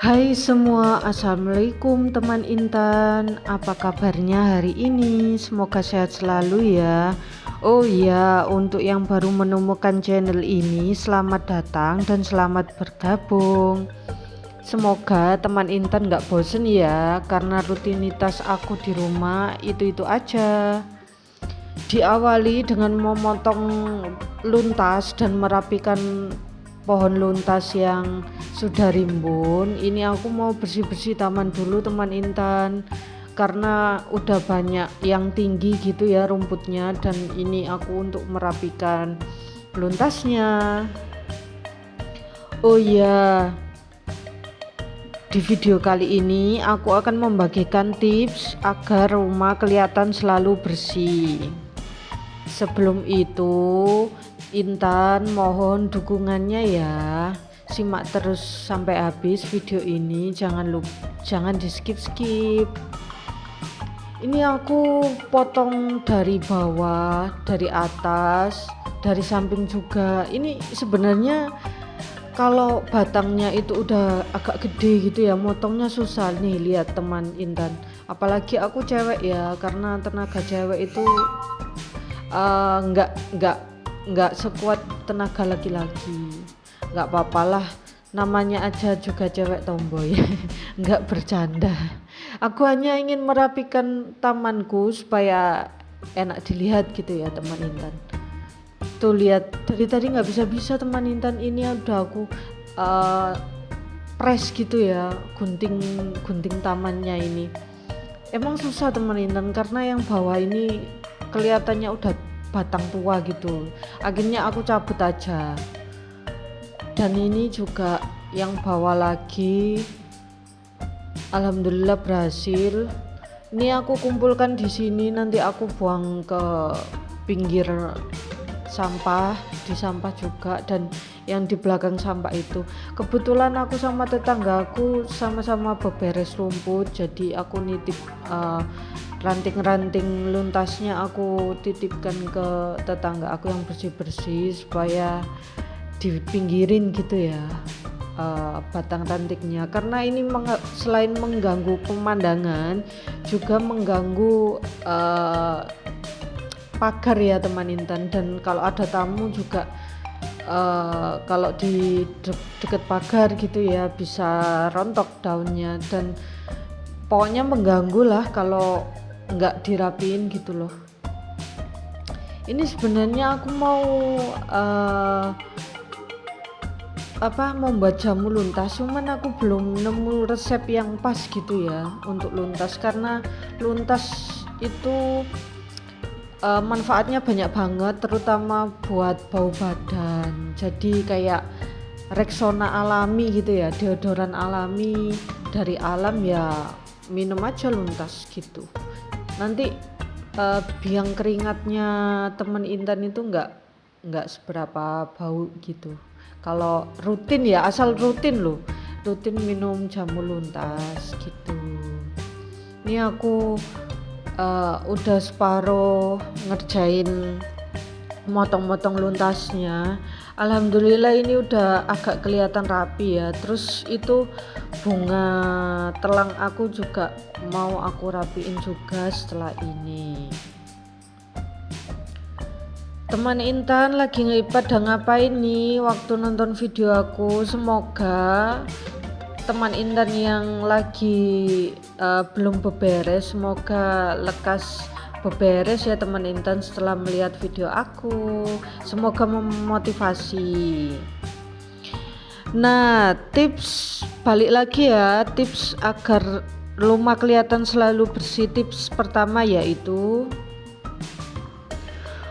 Hai semua, assalamualaikum teman Intan. Apa kabarnya hari ini? Semoga sehat selalu ya. Oh iya, untuk yang baru menemukan channel ini, selamat datang dan selamat bergabung. Semoga teman Intan gak bosen ya, karena rutinitas aku di rumah itu-itu aja. Diawali dengan memotong luntas dan merapikan pohon luntas yang sudah rimbun. Ini aku mau bersih-bersih taman dulu teman Intan, karena udah banyak yang tinggi gitu ya rumputnya, dan ini aku untuk merapikan luntasnya. Oh iya, di video kali ini aku akan membagikan tips agar rumah kelihatan selalu bersih. Sebelum itu, Intan mohon dukungannya ya. Simak terus sampai habis video ini, jangan di skip-skip. Ini aku potong dari bawah, dari atas, dari samping juga. Ini sebenarnya kalau batangnya itu udah agak gede gitu ya, motongnya susah nih, lihat teman Intan. Apalagi aku cewek ya, karena tenaga cewek itu nggak sekuat tenaga laki-laki. Nggak papalah, namanya aja juga cewek tomboy. Nggak bercanda, aku hanya ingin merapikan tamanku supaya enak dilihat gitu ya teman Intan. Tuh lihat, dari tadi nggak bisa teman Intan, ini udah aku uh, press gitu ya, gunting tamannya ini. Emang susah teman Intan, karena yang bawah ini kelihatannya udah batang tua gitu, akhirnya aku cabut aja. Dan ini juga yang bawah lagi, alhamdulillah berhasil. Ini aku kumpulkan di sini, nanti aku buang ke pinggir sampah, di sampah juga, dan yang di belakang sampah itu kebetulan aku sama tetanggaku sama-sama beberes rumput, jadi aku nitip ranting-ranting luntasnya aku titipkan ke tetangga aku yang bersih-bersih supaya dipinggirin gitu ya batang rantingnya, karena ini selain mengganggu pemandangan juga mengganggu pagar ya teman Intan. Dan kalau ada tamu juga kalau di deket pagar gitu ya bisa rontok daunnya, dan pokoknya mengganggu lah kalau nggak dirapiin gitu loh. Ini sebenarnya aku mau membuat jamu luntas, cuman aku belum nemu resep yang pas gitu ya untuk luntas, karena luntas itu manfaatnya banyak banget, terutama buat bau badan. Jadi kayak Rexona alami gitu ya, deodoran alami dari alam ya, minum aja luntas gitu. Nanti biang keringatnya temen Intan itu nggak seberapa bau gitu. Kalau rutin ya, asal rutin loh, rutin minum jamu luntas gitu. Ini aku udah separuh ngerjain motong-motong luntasnya. Alhamdulillah ini udah agak kelihatan rapi ya. Terus itu bunga telang aku juga mau aku rapiin juga setelah ini. Teman Intan lagi pada ngapain nih waktu nonton video aku? Semoga teman Intan yang lagi belum beberes, semoga lekas beberes ya teman Intan setelah melihat video aku. Semoga memotivasi. Nah, tips balik lagi ya, tips agar rumah kelihatan selalu bersih. Tips pertama yaitu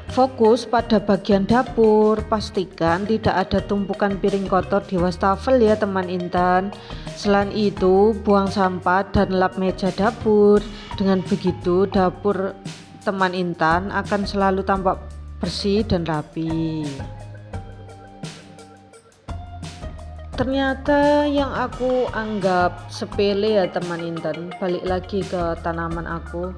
fokus pada bagian dapur, pastikan tidak ada tumpukan piring kotor di wastafel ya teman Intan. Selain itu, buang sampah dan lap meja dapur. Dengan begitu, dapur teman Intan akan selalu tampak bersih dan rapi. Ternyata yang aku anggap sepele ya teman Intan, balik lagi ke tanaman aku,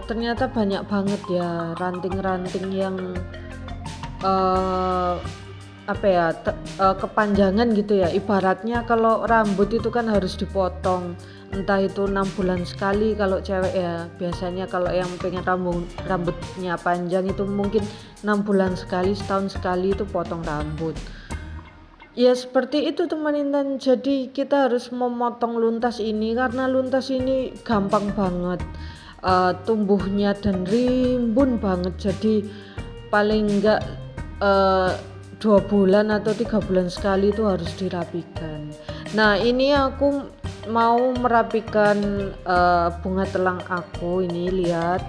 ternyata banyak banget ya ranting-ranting yang apa ya kepanjangan gitu ya. Ibaratnya kalau rambut itu kan harus dipotong, entah itu 6 bulan sekali kalau cewek ya. Biasanya kalau yang pengen rambutnya panjang itu mungkin 6 bulan sekali, setahun sekali itu potong rambut. Ya seperti itu teman Intan. Jadi kita harus memotong luntas ini karena luntas ini gampang banget tumbuhnya dan rimbun banget. Jadi paling enggak 2 bulan atau 3 bulan sekali itu harus dirapikan. Nah ini aku mau merapikan bunga telang aku. Ini lihat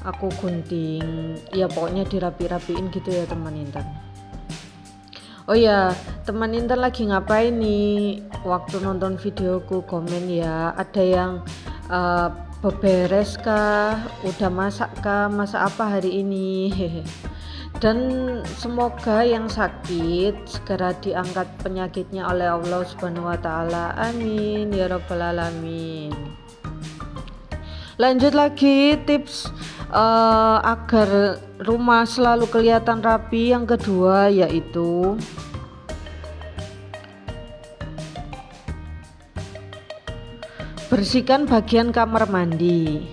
aku gunting ya, pokoknya dirapi-rapiin gitu ya teman Intan. Oh ya, teman Intan lagi ngapain nih waktu nonton videoku? Komen ya. Ada yang beberes kah? Udah masak kah? Masak apa hari ini? Dan semoga yang sakit segera diangkat penyakitnya oleh Allah Subhanahu wa taala. Amin ya rabbal alamin. Lanjut lagi tips agar rumah selalu kelihatan rapi. Yang kedua yaitu bersihkan bagian kamar mandi.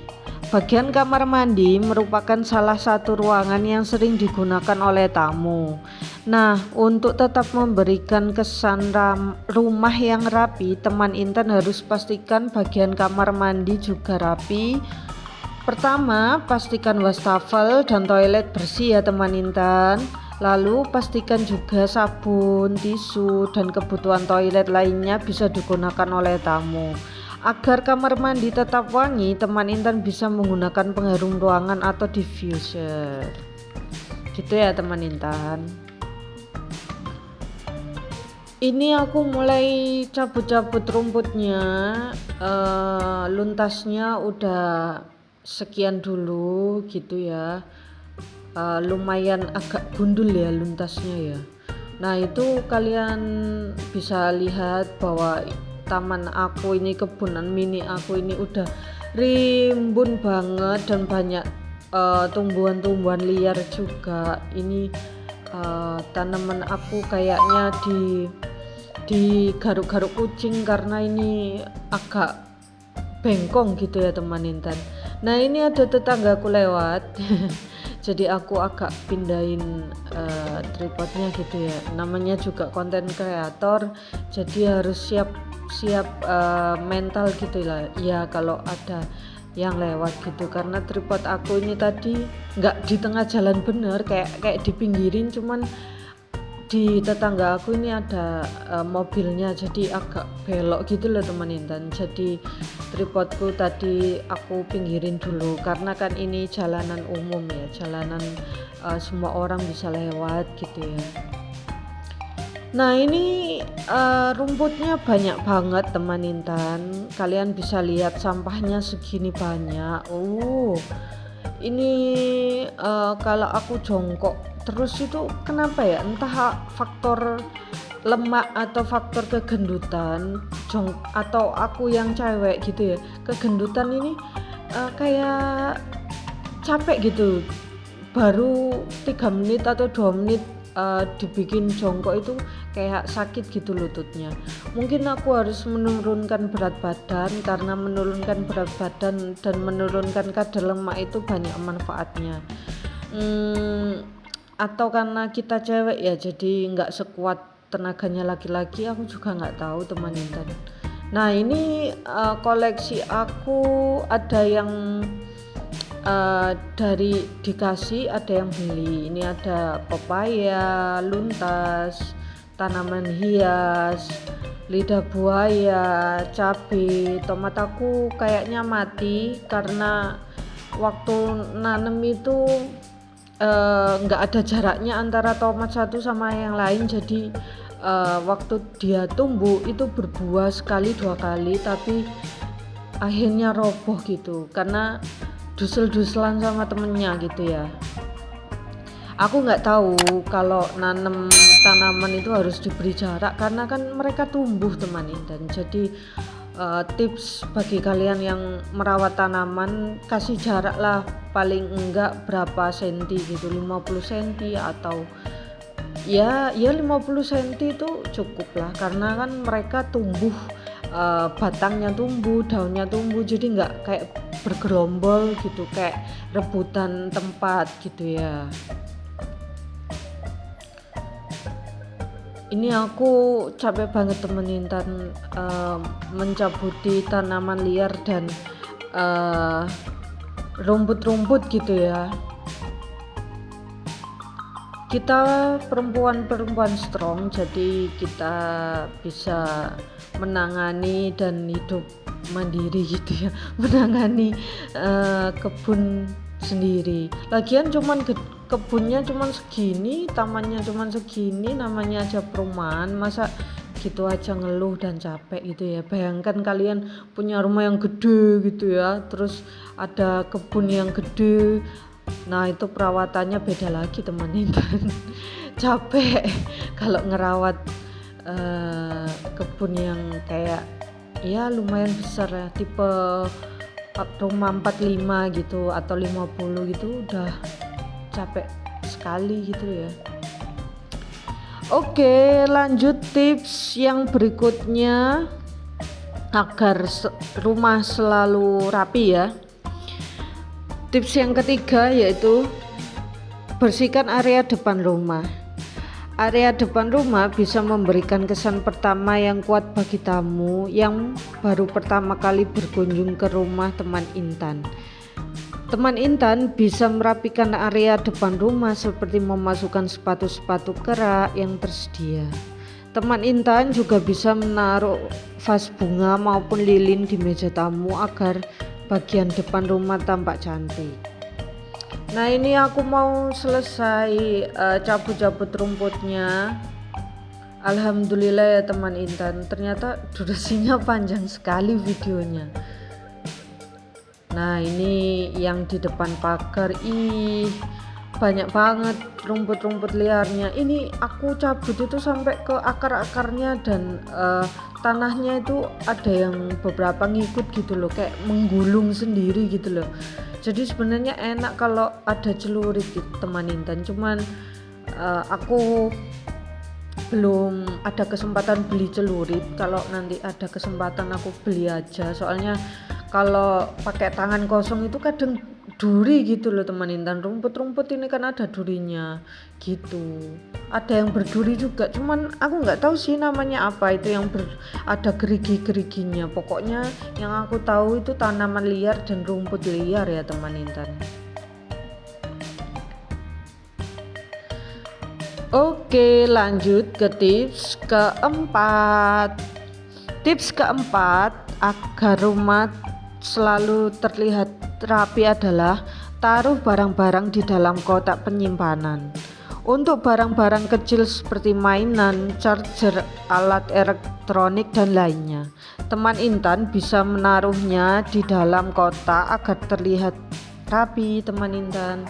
Bagian kamar mandi merupakan salah satu ruangan yang sering digunakan oleh tamu. Nah, untuk tetap memberikan kesan rumah yang rapi, teman Intan harus pastikan bagian kamar mandi juga rapi. Pertama, pastikan wastafel dan toilet bersih ya teman Intan. Lalu pastikan juga sabun, tisu, dan kebutuhan toilet lainnya bisa digunakan oleh tamu. Agar kamar mandi tetap wangi, teman Intan bisa menggunakan pengharum ruangan atau diffuser. Gitu ya teman Intan. Ini aku mulai cabut-cabut rumputnya, luntasnya udah sekian dulu gitu ya. Lumayan agak gundul ya luntasnya ya. Nah itu kalian bisa lihat bahwa taman aku ini, kebunan mini aku ini udah rimbun banget dan banyak tumbuhan-tumbuhan liar juga. Ini tanaman aku kayaknya digaruk-garuk kucing karena ini agak bengkong gitu ya teman Intan. Nah ini ada tetanggaku lewat jadi aku agak pindahin tripodnya gitu ya. Namanya juga konten kreator, jadi harus siap mental gitu lah ya kalau ada yang lewat gitu. Karena tripod aku ini tadi nggak di tengah jalan bener, kayak dipinggirin, cuman di tetangga aku ini ada mobilnya jadi agak belok gitu loh teman Intan. Jadi tripodku tadi aku pinggirin dulu karena kan ini jalanan umum ya, jalanan semua orang bisa lewat gitu ya. Nah ini rumputnya banyak banget teman Intan. Kalian bisa lihat sampahnya segini banyak. Ini kalau aku jongkok terus itu kenapa ya, entah faktor lemak atau faktor kegendutan atau aku yang cewek gitu ya, kegendutan ini kayak capek gitu. Baru 3 menit atau 2 menit dibikin jongkok itu kayak sakit gitu lututnya. Mungkin aku harus menurunkan berat badan, karena menurunkan berat badan dan menurunkan kadar lemak itu banyak manfaatnya. Atau karena kita cewek ya jadi nggak sekuat tenaganya laki-laki, aku juga nggak tahu teman Intan. Nah ini koleksi aku ada yang dari dikasih, ada yang beli. Ini ada pepaya, luntas, tanaman hias, lidah buaya, cabai. Tomat aku kayaknya mati karena waktu nanem itu nggak ada jaraknya antara tomat satu sama yang lain. Jadi waktu dia tumbuh itu berbuah sekali 2 kali, tapi akhirnya roboh gitu karena dusel-duselan sama temennya gitu ya. Aku nggak tahu kalau nanem tanaman itu harus diberi jarak karena kan mereka tumbuh teman Intan. Jadi tips bagi kalian yang merawat tanaman, kasih jarak lah paling enggak berapa senti gitu, 50 cm atau ya 50 cm itu cukup lah, karena kan mereka tumbuh, batangnya tumbuh, daunnya tumbuh, jadi nggak kayak bergerombol gitu, kayak rebutan tempat gitu ya. Ini aku capek banget temen Intan, mencabuti tanaman liar dan rumput-rumput gitu ya. Kita perempuan-perempuan strong, jadi kita bisa menangani dan hidup mandiri gitu ya, menangani kebun sendiri. Lagian cuman kebunnya cuman segini, tamannya cuman segini, namanya aja perumahan, masa gitu aja ngeluh dan capek gitu ya. Bayangkan kalian punya rumah yang gede gitu ya, terus ada kebun yang gede. Nah itu perawatannya beda lagi teman Intan. Capek kalau ngerawat kebun yang kayak ya lumayan besar ya, tipe rumah 45 gitu atau 50 gitu, udah capek sekali gitu ya. Oke, lanjut tips yang berikutnya agar rumah selalu rapi ya. Tips yang ketiga yaitu bersihkan area depan rumah. Area depan rumah bisa memberikan kesan pertama yang kuat bagi tamu yang baru pertama kali berkunjung ke rumah teman Intan. Teman Intan bisa merapikan area depan rumah seperti memasukkan sepatu-sepatu kerak yang tersedia. Teman Intan juga bisa menaruh vas bunga maupun lilin di meja tamu agar bagian depan rumah tampak cantik. Nah ini aku mau selesai cabut-cabut rumputnya. Alhamdulillah ya teman Intan, ternyata durasinya panjang sekali videonya. Nah ini yang di depan pagar, banyak banget rumput-rumput liarnya. Ini aku cabut itu sampai ke akar-akarnya, dan tanahnya itu ada yang beberapa ngikut gitu loh, kayak menggulung sendiri gitu loh. Jadi sebenarnya enak kalau ada celurit gitu teman Intan, cuman aku belum ada kesempatan beli celurit. Kalau nanti ada kesempatan aku beli aja, soalnya kalau pakai tangan kosong itu kadang duri gitu loh teman Intan. Rumput-rumput ini kan ada durinya gitu, ada yang berduri juga, cuman aku nggak tahu sih namanya apa itu yang ada gerigi-geriginya. Pokoknya yang aku tahu itu tanaman liar dan rumput liar ya teman Intan. Oke, lanjut ke tips keempat. Tips keempat agar rumah selalu terlihat rapi adalah taruh barang-barang di dalam kotak penyimpanan. Untuk barang-barang kecil seperti mainan, charger, alat elektronik dan lainnya, teman Intan bisa menaruhnya di dalam kotak agar terlihat rapi teman Intan.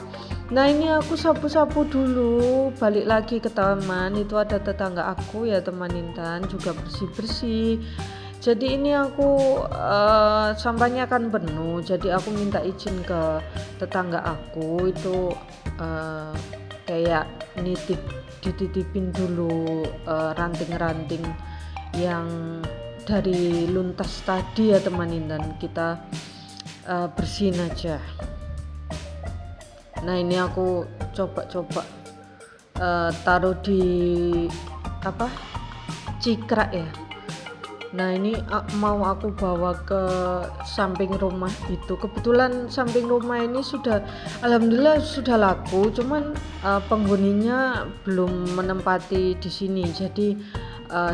Nah ini aku sapu-sapu dulu, balik lagi ke taman, itu ada tetangga aku ya teman Intan, juga bersih-bersih. Jadi ini aku sampahnya kan penuh, jadi aku minta izin ke tetangga aku itu kayak dititipin dulu ranting-ranting yang dari luntas tadi ya teman Intan, kita bersihin aja. Nah ini aku coba taruh di cikrak ya. Nah ini mau aku bawa ke samping rumah itu. Kebetulan samping rumah ini sudah, alhamdulillah sudah laku, cuman penghuninya belum menempati di sini. Jadi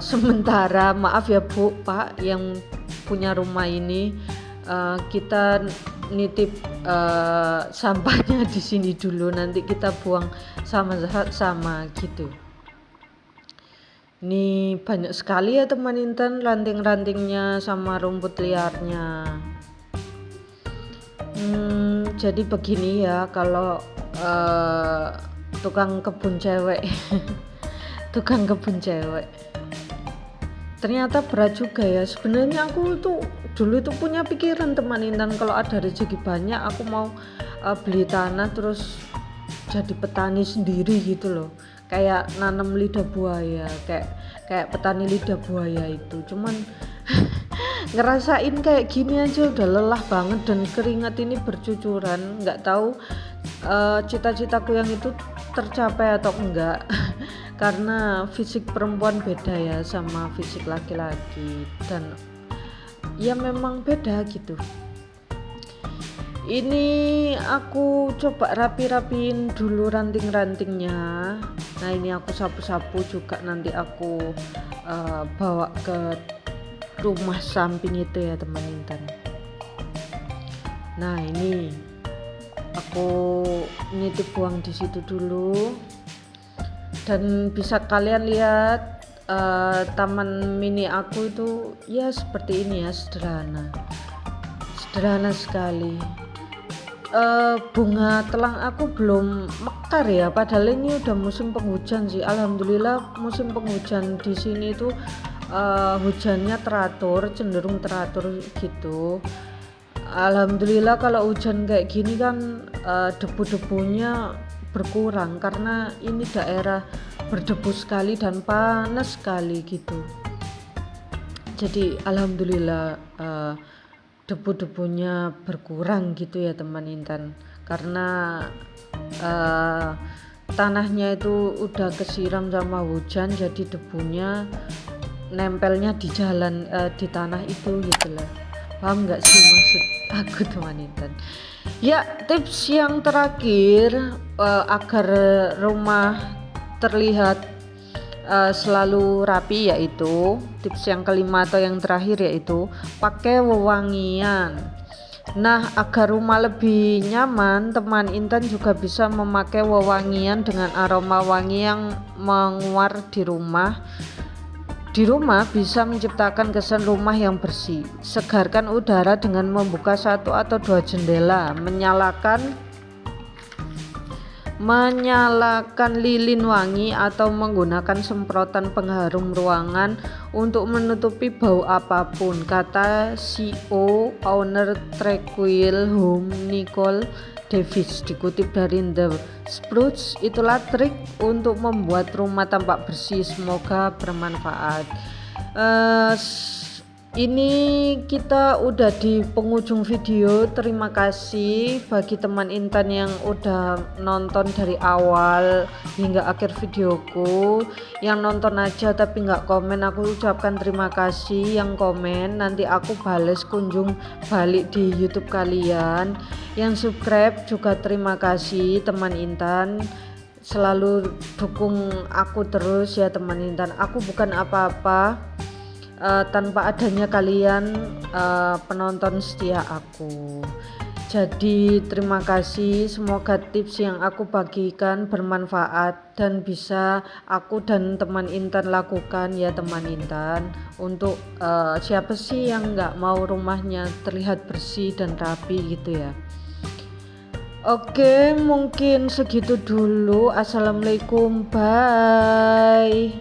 sementara maaf ya Bu, Pak yang punya rumah ini, kita nitip sampahnya di sini dulu, nanti kita buang sama-sama gitu. Ini banyak sekali ya teman Intan ranting-rantingnya sama rumput liarnya. Jadi begini ya kalau tukang kebun cewek tukang kebun cewek ternyata berat juga ya. Sebenarnya aku tuh dulu itu punya pikiran teman Intan, kalau ada rezeki banyak aku mau beli tanah terus jadi petani sendiri gitu loh, kayak nanam lidah buaya, kayak petani lidah buaya itu. Cuman ngerasain kayak gini aja udah lelah banget dan keringat ini bercucuran. Nggak tahu cita-citaku yang itu tercapai atau enggak. Karena fisik perempuan beda ya sama fisik laki-laki, dan ya memang beda gitu. Ini aku coba rapi-rapiin dulu ranting-rantingnya. Nah ini aku sapu-sapu juga, nanti aku bawa ke rumah samping itu ya teman Intan. Nah ini aku nitip buang di situ dulu, dan bisa kalian lihat taman mini aku itu ya seperti ini ya, sederhana sekali. Bunga telang aku belum mekar ya, padahal ini udah musim penghujan sih. Alhamdulillah musim penghujan di sini tuh hujannya teratur, cenderung teratur gitu. Alhamdulillah kalau hujan kayak gini kan debu-debunya berkurang, karena ini daerah berdebu sekali dan panas sekali gitu. Jadi alhamdulillah debu-debunya berkurang gitu ya teman Intan, karena tanahnya itu udah kesiram sama hujan, jadi debunya nempelnya di jalan, di tanah itu gitu lah. Paham nggak sih maksud aku teman Intan? Ya, tips yang terakhir agar rumah terlihat selalu rapi, yaitu tips yang kelima atau yang terakhir, yaitu pakai wewangian. Nah agar rumah lebih nyaman, teman Intan juga bisa memakai wewangian dengan aroma wangi yang menguar di rumah. Di rumah bisa menciptakan kesan rumah yang bersih. Segarkan udara dengan membuka 1 atau 2 jendela, menyalakan lilin wangi atau menggunakan semprotan pengharum ruangan untuk menutupi bau apapun, kata CEO owner Tranquil Home Nicole Davis dikutip dari The Spruce. Itulah trik untuk membuat rumah tampak bersih, semoga bermanfaat. Ini kita udah di penghujung video. Terima kasih bagi teman Intan yang udah nonton dari awal hingga akhir videoku. Yang nonton aja tapi nggak komen, aku ucapkan terima kasih. Yang komen nanti aku bales kunjung balik di YouTube kalian. Yang subscribe juga terima kasih teman Intan, selalu dukung aku terus ya teman Intan. Aku bukan apa-apa tanpa adanya kalian penonton setia aku. Jadi terima kasih, semoga tips yang aku bagikan bermanfaat dan bisa aku dan teman Intan lakukan ya teman Intan. Untuk siapa sih yang nggak mau rumahnya terlihat bersih dan rapi gitu ya. Oke, mungkin segitu dulu. Assalamualaikum, bye.